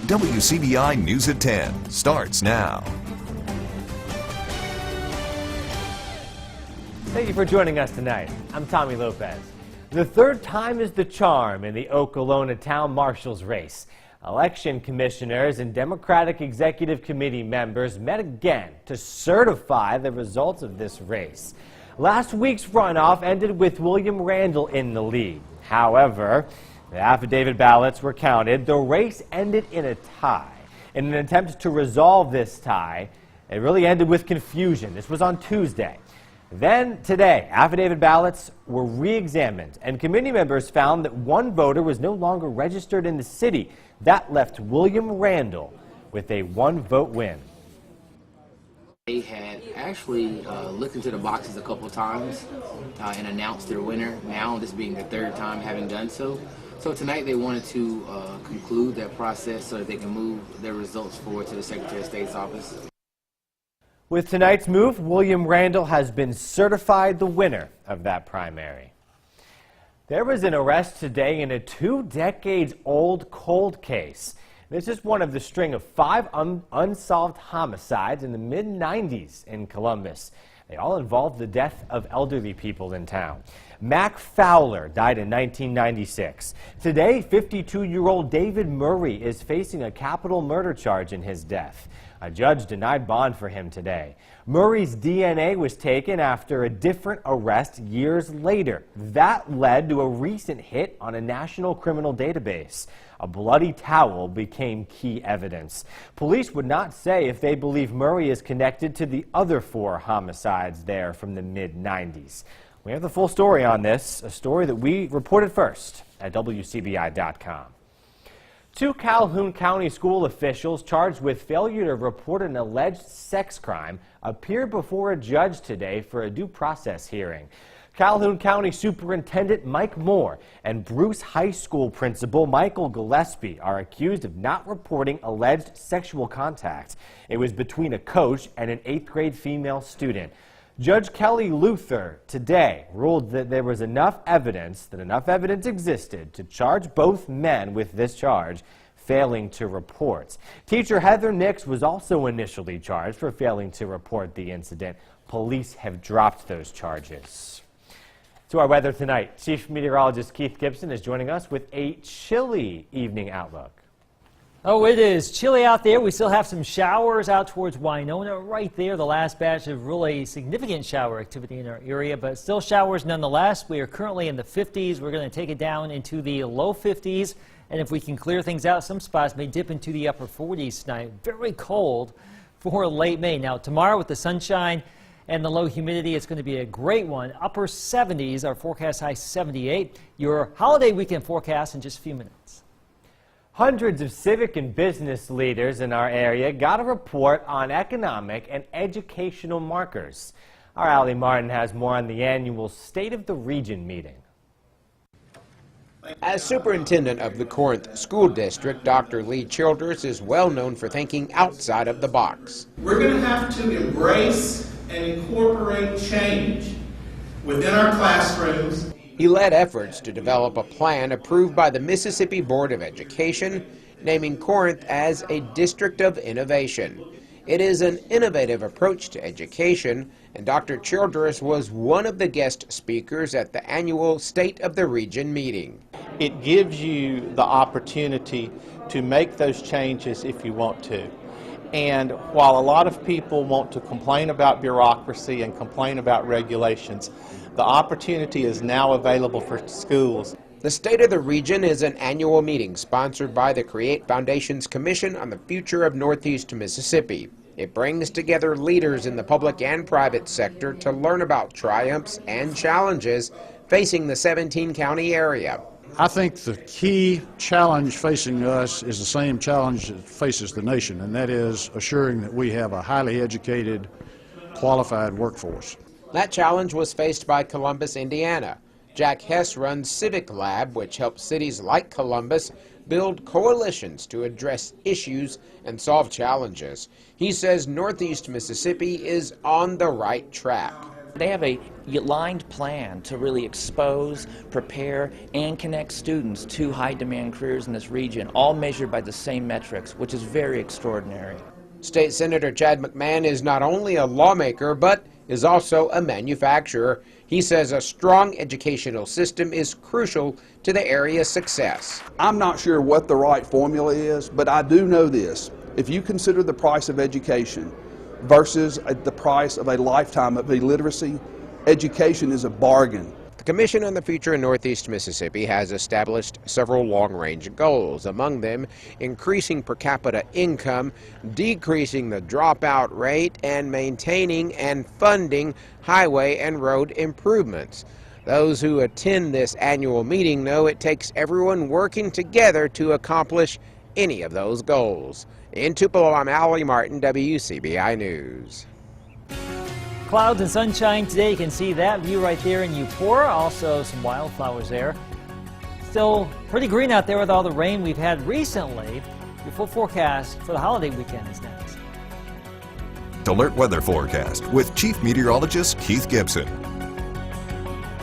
WCBI News at 10 starts now. Thank you for joining us tonight. I'm Tommy Lopez. The third time is the charm in the Okolona Town Marshal's race. Election commissioners and Democratic Executive Committee members met again to certify the results of this race. Last week's runoff ended with William Randall in the lead. However, the affidavit ballots were counted. The race ended in a tie. In an attempt to resolve this tie, it really ended with confusion. This was on Tuesday. Then today, affidavit ballots were re-examined, and committee members found that one voter was no longer registered in the city. That left William Randall with a one-vote win. They had actually looked into the boxes a couple times and announced their winner. Now, this being the third time having done so. So tonight they wanted to conclude that process so that they can move their results forward to the Secretary of State's office. With tonight's move, William Randall has been certified the winner of that primary. There was an arrest today in a 2-decades-old cold case. This is one of the string of 5 unsolved homicides in the mid-90s in Columbus. They all involved the death of elderly people in town. Mac Fowler died in 1996. Today, 52-year-old David Murray is facing a capital murder charge in his death. A judge denied bond for him today. Murray's DNA was taken after a different arrest years later. That led to a recent hit on a national criminal database. A bloody towel became key evidence. Police would not say if they believe Murray is connected to the other 4 homicides there from the mid-90s. We have the full story on this, a story that we reported first at WCBI.com. 2 Calhoun County school officials charged with failure to report an alleged sex crime appeared before a judge today for a due process hearing. Calhoun County Superintendent Mike Moore and Bruce High School Principal Michael Gillespie are accused of not reporting alleged sexual contact. It was between a coach and an 8th grade female student. Judge Kelly Luther today ruled that there was enough evidence existed to charge both men with this charge, failing to report. Teacher Heather Nix was also initially charged for failing to report the incident. Police have dropped those charges. To our weather tonight, Chief Meteorologist Keith Gibson is joining us with a chilly evening outlook. Oh, it is chilly out there. We still have some showers out towards Winona right there. The last batch of really significant shower activity in our area, but still showers nonetheless. We are currently in the 50s. We're going to take it down into the low 50s. And if we can clear things out, some spots may dip into the upper 40s tonight. Very cold for late May. Now, tomorrow with the sunshine and the low humidity, it's going to be a great one. Upper 70s, our forecast high 78. Your holiday weekend forecast in just a few minutes. Hundreds of civic and business leaders in our area got a report on economic and educational markers. Our Allie Martin has more on the annual State of the Region meeting. As superintendent of the Corinth School District, Dr. Lee Childers is well known for thinking outside of the box. We're going to have to embrace and incorporate change within our classrooms. He led efforts to develop a plan approved by the Mississippi Board of Education, naming Corinth as a District of Innovation. It is an innovative approach to education, and Dr. Childress was one of the guest speakers at the annual State of the Region meeting. It gives you the opportunity to make those changes if you want to. And while a lot of people want to complain about bureaucracy and complain about regulations, the opportunity is now available for schools. The State of the Region is an annual meeting sponsored by the Create Foundation's Commission on the Future of Northeast Mississippi. It brings together leaders in the public and private sector to learn about triumphs and challenges facing the 17-county area. I think the key challenge facing us is the same challenge that faces the nation, and that is assuring that we have a highly educated, qualified workforce. That challenge was faced by Columbus, Indiana. Jack Hess runs Civic Lab, which helps cities like Columbus build coalitions to address issues and solve challenges. He says Northeast Mississippi is on the right track. They have a aligned plan to really expose, prepare, and connect students to high-demand careers in this region, all measured by the same metrics, which is very extraordinary. State Senator Chad McMahon is not only a lawmaker, but is also a manufacturer. He says a strong educational system is crucial to the area's success. I'm not sure what the right formula is, but I do know this. If you consider the price of education versus the price of a lifetime of illiteracy, education is a bargain. The Commission on the Future in Northeast Mississippi has established several long-range goals, among them increasing per capita income, decreasing the dropout rate, and maintaining and funding highway and road improvements. Those who attend this annual meeting know it takes everyone working together to accomplish any of those goals. In Tupelo, I'm Allie Martin, WCBI News. Clouds and sunshine today. You can see that view right there in Eupora. Also some wildflowers there. Still pretty green out there with all the rain we've had recently. Your full forecast for the holiday weekend is next. Alert Weather Forecast with Chief Meteorologist Keith Gibson.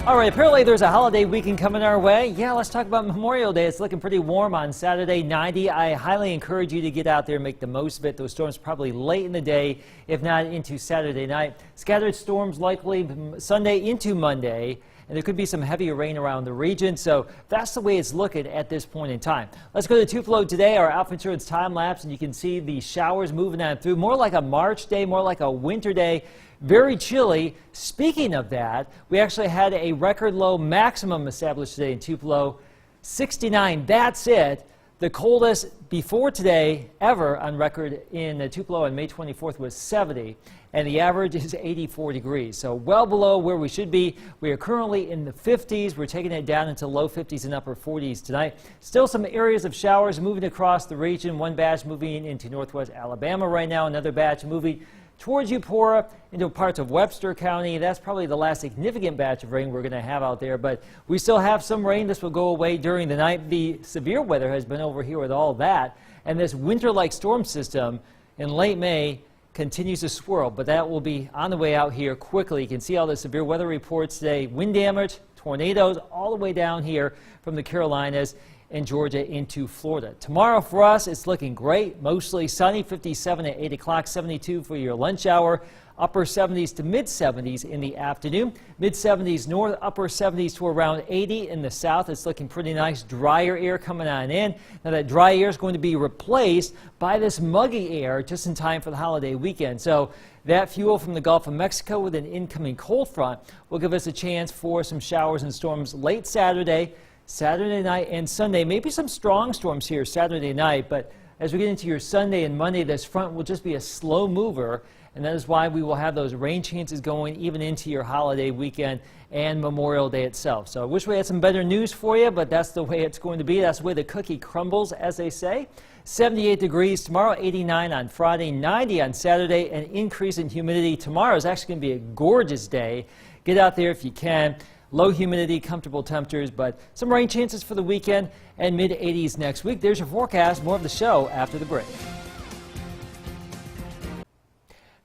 All right, apparently there's a holiday weekend coming our way. Yeah, let's talk about Memorial Day. It's looking pretty warm on Saturday, 90. I highly encourage you to get out there and make the most of it. Those storms probably late in the day, if not into Saturday night. Scattered storms likely Sunday into Monday, and there could be some heavier rain around the region. So that's the way it's looking at this point in time. Let's go to Tupelo today, our Alpha Insurance time lapse, and you can see the showers moving on through. More like a March day, more like a winter day. Very chilly. Speaking of that, we actually had a record low maximum established today in Tupelo, 69. That's it. The coldest before today ever on record in Tupelo on May 24th was 70, and the average is 84 degrees. So well below where we should be. We are currently in the 50s. We're taking it down into low 50s and upper 40s tonight. Still some areas of showers moving across the region. One batch moving into northwest Alabama right now. Another batch moving towards Eupora into parts of Webster County. That's probably the last significant batch of rain we're going to have out there, but we still have some rain. This will go away during the night. The severe weather has been over here with all that, and this winter-like storm system in late May continues to swirl, but that will be on the way out here quickly. You can see all the severe weather reports today. Wind damage, tornadoes all the way down here from the Carolinas and Georgia into Florida. Tomorrow for us, it's looking great. Mostly sunny, 57 at 8 o'clock, 72 for your lunch hour. Upper 70s to mid 70s in the afternoon. Mid 70s north, upper 70s to around 80 in the south. It's looking pretty nice. Drier air coming on in. Now that dry air is going to be replaced by this muggy air just in time for the holiday weekend. So that fuel from the Gulf of Mexico with an incoming cold front will give us a chance for some showers and storms late Saturday night and Sunday. Maybe some strong storms here Saturday night, but as we get into your Sunday and Monday, this front will just be a slow mover, and that is why we will have those rain chances going even into your holiday weekend and Memorial Day itself. So I wish we had some better news for you, but that's the way it's going to be. That's the way the cookie crumbles, as they say. 78 degrees tomorrow, 89 on Friday, 90 on Saturday, an increase in humidity. Tomorrow is actually going to be a gorgeous day. Get out there if you can. Low humidity, comfortable temperatures, but some rain chances for the weekend and mid-80s next week. There's your forecast. More of the show after the break.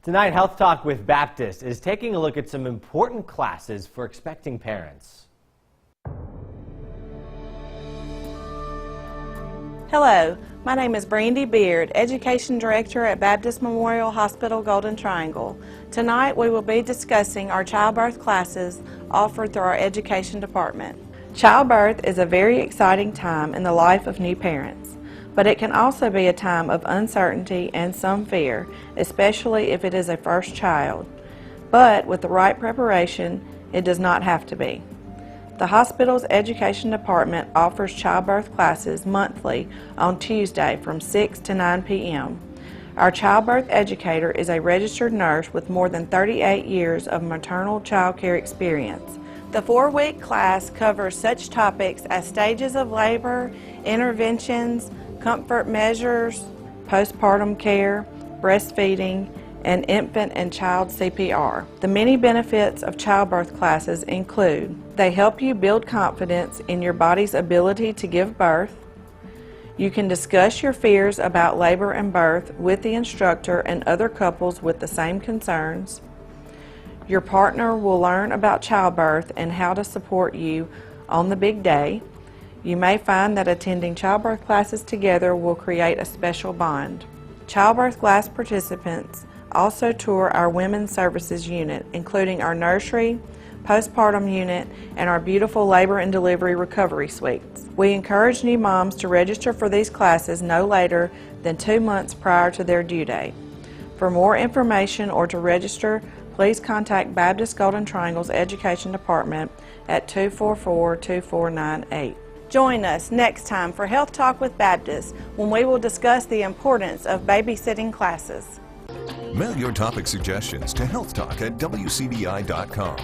Tonight, Health Talk with Baptist is taking a look at some important classes for expecting parents. Hello, my name is Brandy Beard, Education Director at Baptist Memorial Hospital Golden Triangle. Tonight we will be discussing our childbirth classes offered through our Education Department. Childbirth is a very exciting time in the life of new parents, but it can also be a time of uncertainty and some fear, especially if it is a first child. But with the right preparation, it does not have to be. The hospital's Education Department offers childbirth classes monthly on Tuesday from 6 to 9 p.m. Our childbirth educator is a registered nurse with more than 38 years of maternal child care experience. The 4-week class covers such topics as stages of labor, interventions, comfort measures, postpartum care, breastfeeding, and infant and child CPR. The many benefits of childbirth classes include: they help you build confidence in your body's ability to give birth. You can discuss your fears about labor and birth with the instructor and other couples with the same concerns. Your partner will learn about childbirth and how to support you on the big day. You may find that attending childbirth classes together will create a special bond. Childbirth class participants also tour our Women's Services unit, including our nursery, postpartum unit, and our beautiful labor and delivery recovery suites. We encourage new moms to register for these classes no later than 2 months prior to their due date. For more information or to register, please contact Baptist Golden Triangle's Education Department at 244-2498. Join us next time for Health Talk with Baptist, when we will discuss the importance of babysitting classes. Mail your topic suggestions to healthtalk@wcbi.com.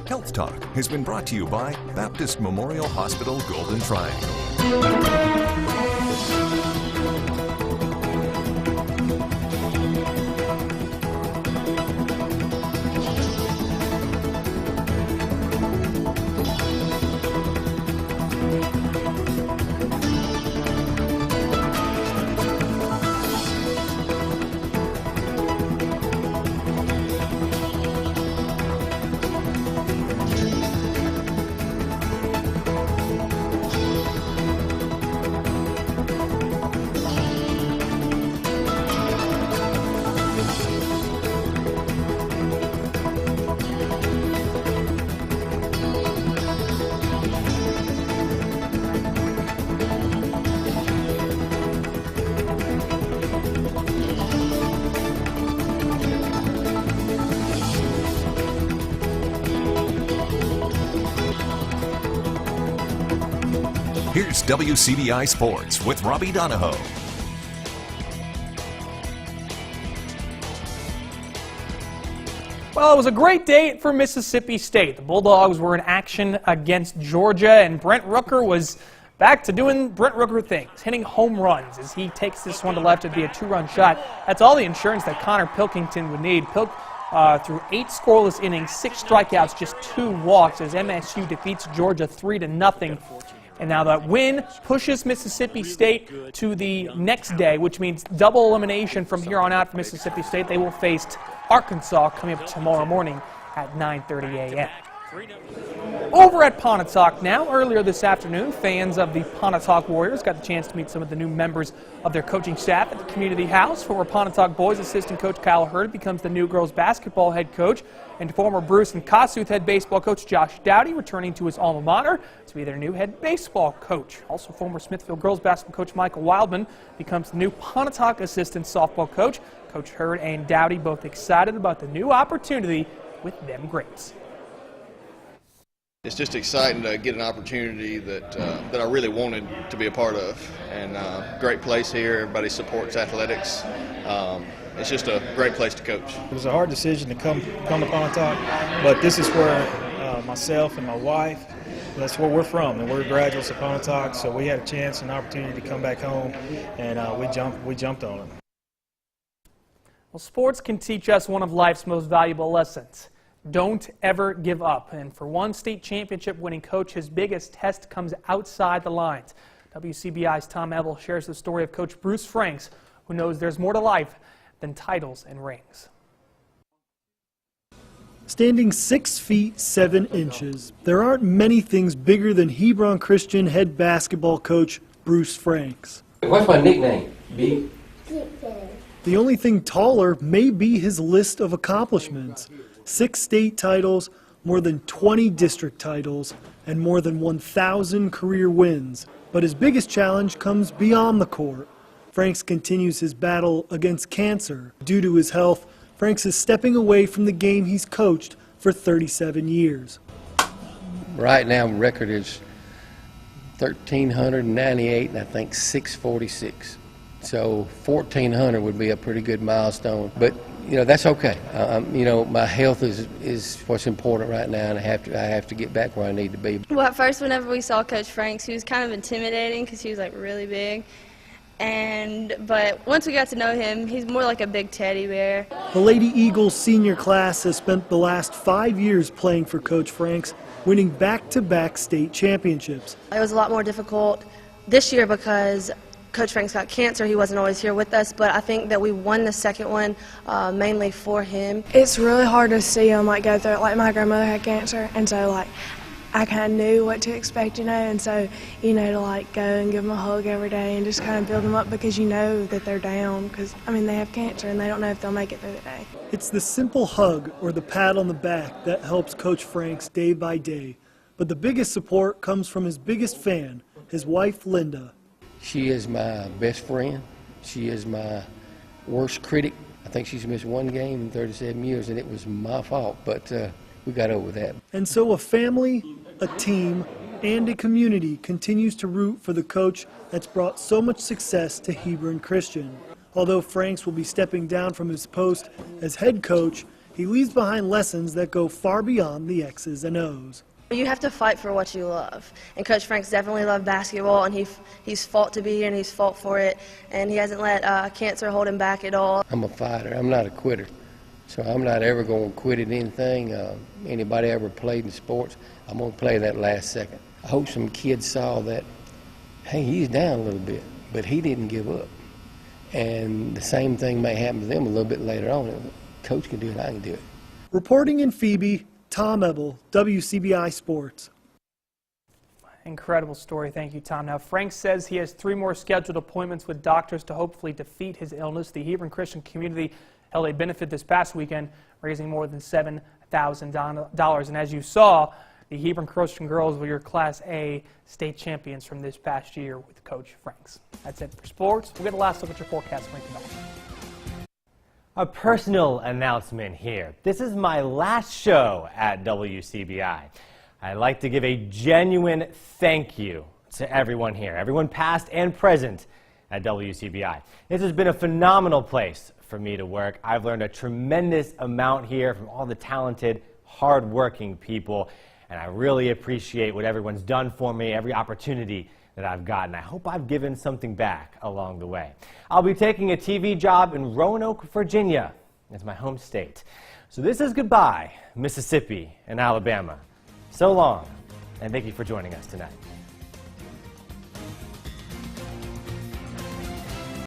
Health Talk has been brought to you by Baptist Memorial Hospital Golden Triangle. Here's WCBI Sports with Robbie Donahoe. Well, it was a great day for Mississippi State. The Bulldogs were in action against Georgia, and Brent Rooker was back to doing Brent Rooker things, hitting home runs as he takes this one to left to be a 2-run shot. That's all the insurance that Connor Pilkington would need. Through 8 scoreless innings, 6 strikeouts, just 2 walks as MSU defeats Georgia 3-0. And now that win pushes Mississippi State to the next day, which means double elimination from here on out for Mississippi State. They will face Arkansas coming up tomorrow morning at 9:30 a.m. Over at Pontotoc now, earlier this afternoon, fans of the Pontotoc Warriors got the chance to meet some of the new members of their coaching staff at the community house. Former Pontotoc boys assistant coach Kyle Hurd becomes the new girls basketball head coach, and former Bruce and Kossuth head baseball coach Josh Dowdy returning to his alma mater to be their new head baseball coach. Also, former Smithfield girls basketball coach Michael Wildman becomes the new Pontotoc assistant softball coach. Coach Hurd and Dowdy both excited about the new opportunity with them greats. It's just exciting to get an opportunity that I really wanted to be a part of, and great place here. Everybody supports athletics. It's just a great place to coach. It was a hard decision to come to Pontotoc, but this is where myself and my wife, that's where we're from, and we're graduates of Pontotoc, so we had a chance and opportunity to come back home, and we jumped on it. Well, sports can teach us one of life's most valuable lessons. Don't ever give up. And for one state championship winning coach, his biggest test comes outside the lines. WCBI's Tom Ebel shares the story of Coach Bruce Franks, who knows there's more to life than titles and rings. Standing 6 feet 7 inches, there aren't many things bigger than Hebron Christian head basketball coach Bruce Franks. What's my nickname? B? The only thing taller may be his list of accomplishments. 6 state titles, more than 20 district titles, and more than 1,000 career wins. But his biggest challenge comes beyond the court. Franks continues his battle against cancer. Due to his health, Franks is stepping away from the game he's coached for 37 years. Right now, my record is 1,398, and I think 646. So 1,400 would be a pretty good milestone. But you know, that's okay. You know, my health is what's important right now, and I have to get back where I need to be. Well, at first, whenever we saw Coach Franks, he was kind of intimidating because he was like really big. But once we got to know him, he's more like a big teddy bear. The Lady Eagles senior class has spent the last 5 years playing for Coach Franks, winning back-to-back state championships. It was a lot more difficult this year because Coach Franks got cancer, he wasn't always here with us, but I think that we won the second one mainly for him. It's really hard to see him like go through it. Like my grandmother had cancer, and so like I kind of knew what to expect, and so to like go and give them a hug every day and just kind of build them up, because you know that they're down, because I mean they have cancer and they don't know if they'll make it through the day. It's the simple hug or the pat on the back that helps Coach Franks day by day. But the biggest support comes from his biggest fan, his wife Linda. She is my best friend. She is my worst critic. I think she's missed one game in 37 years, and it was my fault, but we got over that. And so a family, a team, and a community continues to root for the coach that's brought so much success to Hebron Christian. Although Franks will be stepping down from his post as head coach, he leaves behind lessons that go far beyond the X's and O's. You have to fight for what you love, and Coach Franks definitely loved basketball, and he's fought to be here and he's fought for it, and he hasn't let cancer hold him back at all. I'm a fighter. I'm not a quitter. So I'm not ever going to quit at anything. Anybody ever played in sports, I'm going to play that last second. I hope some kids saw that, hey, he's down a little bit, but he didn't give up. And the same thing may happen to them a little bit later on. Coach can do it, I can do it. Reporting in Phoebe, Tom Ebel, WCBI Sports. Incredible story. Thank you, Tom. Now, Frank says he has 3 more scheduled appointments with doctors to hopefully defeat his illness. The Hebron Christian community held a benefit this past weekend, raising more than $7,000. And as you saw, the Hebron Christian girls were your Class A state champions from this past year with Coach Franks. That's it for sports. We'll get a last look at your forecast when we come back. A personal announcement here. This is my last show at WCBI. I'd like to give a genuine thank you to everyone here, everyone past and present at WCBI. This has been a phenomenal place for me to work. I've learned a tremendous amount here from all the talented, hard-working people, and I really appreciate what everyone's done for me, every opportunity that I've gotten. I hope I've given something back along the way. I'll be taking a TV job in Roanoke, Virginia. It's my home state. So this is goodbye, Mississippi and Alabama. So long, and thank you for joining us tonight.